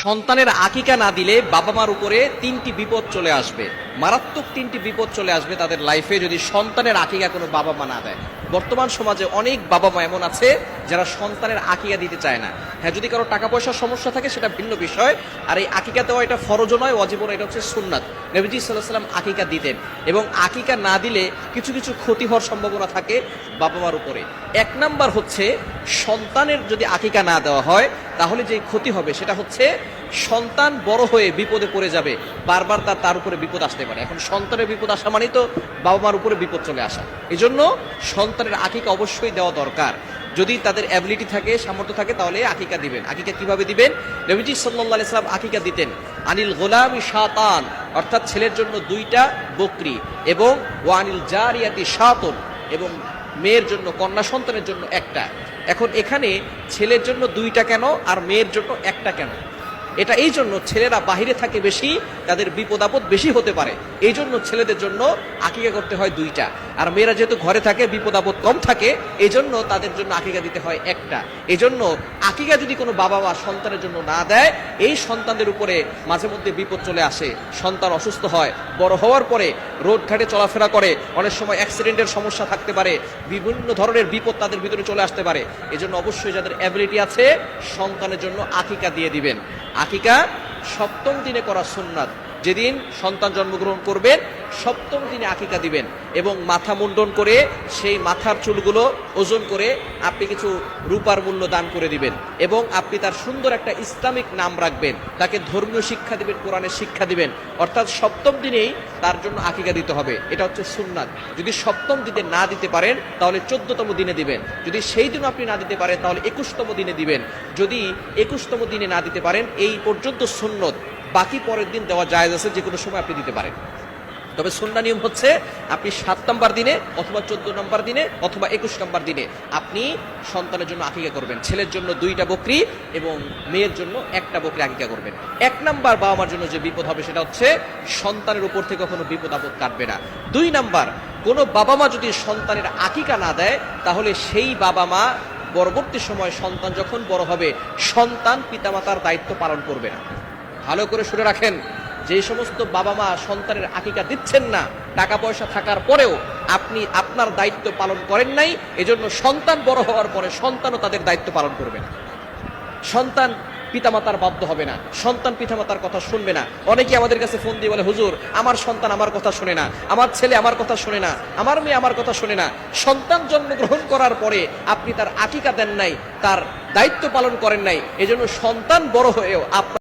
সন্তানের আকিকা না দিলে বাবা মার উপরে তিনটি বিপদ চলে আসবে, মারাত্মক তিনটি বিপদ চলে আসবে তাদের লাইফে যদি সন্তানের আকিকা কোনো বাবা মা না দেয়। বর্তমান সমাজে অনেক বাবা মা এমন আছে যারা সন্তানের আকিকা দিতে চায় না। হ্যাঁ, যদি কারো টাকা পয়সার সমস্যা থাকে সেটা ভিন্ন বিষয়, আর এই আকিকা দেওয়া এটা ফরজও নয়, ওয়াজিবও নয়, এটা হচ্ছে সুন্নাত। নবীজি সাল্লাল্লাহু আলাইহি ওয়াসাল্লাম আকিকা দিতেন, এবং আকিকা না দিলে কিছু কিছু ক্ষতি হওয়ার সম্ভাবনা থাকে বাবা মার উপরে। এক নাম্বার হচ্ছে, সন্তানের যদি আকিকা না দেওয়া হয় তাহলে যে ক্ষতি হবে সেটা হচ্ছে সন্তান বড় হয়ে বিপদে পড়ে যাবে, বারবার তার উপরে বিপদ আসতে পারে। এখন সন্তানের বিপদ আসা মানেই তো বাবা মার উপরে বিপদ চলে আসা। এই জন্য সন্তানের আকিকা অবশ্যই দেওয়া দরকার। যদি তাদের অ্যাবিলিটি থাকে, সামর্থ্য থাকে, তাহলে আকিকা দিবেন। আকিকা কিভাবে দিবেন? নবীজি সাল্লাল্লাহু আলাইহি ওয়াসাল্লাম আকিকা দিতেন আনিল গোলামি শাতান, অর্থাৎ ছেলের জন্য 2টা বকরি, এবং ওয়ানিল জারিয়াতি শাতুন, এবং মেয়ের জন্য, কন্যা সন্তানের জন্য 1টা। এখন এখানে ছেলের জন্য 2টা কেন আর মেয়ের জন্য 1টা কেন? এটা এই জন্য, ছেলেরা বাহিরে থাকে বেশি, তাদের বিপদ আপদ বেশি হতে পারে, এই জন্য ছেলেদের জন্য আকিকা করতে হয় 2টা। আর মেয়েরা যেহেতু ঘরে থাকে, বিপদ আপদ কম থাকে, এই জন্য তাদের জন্য আকিকা দিতে হয় 1টা। এই জন্য আকিকা যদি কোনো বাবা মা সন্তানের জন্য না দেয়, এই সন্তানদের উপরে মাঝে মধ্যে বিপদ চলে আসে। সন্তান অসুস্থ হয়, বড় হওয়ার পরে রোড ঘাটে চলাফেরা করে, অনেক সময় অ্যাক্সিডেন্টের সমস্যা থাকতে পারে, বিভিন্ন ধরনের বিপদ তাদের ভিতরে চলে আসতে পারে। এই জন্য অবশ্যই যাদের অ্যাবিলিটি আছে সন্তানের জন্য আকিকা দিয়ে দিবেন। আকিকা 7ম দিনে করা সুন্নাত। যেদিন সন্তান জন্মগ্রহণ করবেন 7ম দিনে আকিকা দিবেন, এবং মাথা মুন্ডন করে সেই মাথার চুলগুলো ওজন করে আপনি কিছু রূপার মূল্য দান করে দিবেন, এবং আপনি তার সুন্দর একটা ইসলামিক নাম রাখবেন, তাকে ধর্মীয় শিক্ষা দিবেন, কোরআনের শিক্ষা দিবেন। অর্থাৎ 7ম দিনেই তার জন্য আকিকা দিতে হবে, এটা হচ্ছে সুন্নাত। যদি 7ম দিনে না দিতে পারেন তাহলে 14তম দিনে দিবেন। যদি সেই দিনও আপনি না দিতে পারেন তাহলে 21তম দিনে দিবেন। যদি 21তম দিনে না দিতে পারেন, এই পর্যন্ত সুন্নত, বাকি পরের দিন দেওয়া জায়েজ আছে, যে কোনো সময় আপনি দিতে পারেন। তবে সুন্নাহ নিয়ম হচ্ছে আপনি 7 নম্বর দিনে অথবা 14 নম্বর দিনে অথবা 21 নম্বর দিনে আপনি সন্তানের জন্য আকিকা করবেন। ছেলের জন্য 2টা বকরি এবং মেয়ের জন্য 1টা বকরি আকিকা করবেন। 1 নাম্বার বাবা মার জন্য যে বিপদ হবে সেটা হচ্ছে সন্তানের উপর থেকে কখনো বিপদ আপদ কাটবে না। 2 নাম্বার, কোনো বাবা মা যদি সন্তানের আকিকা না দেয় তাহলে সেই বাবা মা পরবর্তী সময় সন্তান যখন বড় হবে, সন্তান পিতামাতার দায়িত্ব পালন করবে না। ভালো করে শুনে রাখেন, যে সমস্ত বাবা মা সন্তানের আকিকা দিচ্ছেন না, টাকা পয়সা থাকার পরেও আপনি আপনার দায়িত্ব পালন করেন নাই, এজন্য সন্তান বড় হওয়ার পরে সন্তানও তাদের দায়িত্ব পালন করবে না। সন্তান পিতামাতার বাধ্য হবে না, সন্তান পিতামাতার কথা শুনবে না। অনেকে আমাদের কাছে ফোন দিয়ে বলে, হুজুর আমার সন্তান আমার কথা শুনে না, আমার ছেলে আমার কথা শুনে না, আমার মেয়ে আমার কথা শুনে না। সন্তান জন্মগ্রহণ করার পরে আপনি তার আকিকা দেন নাই, তার দায়িত্ব পালন করেন নাই, এজন্য সন্তান বড় হয়েও আপনার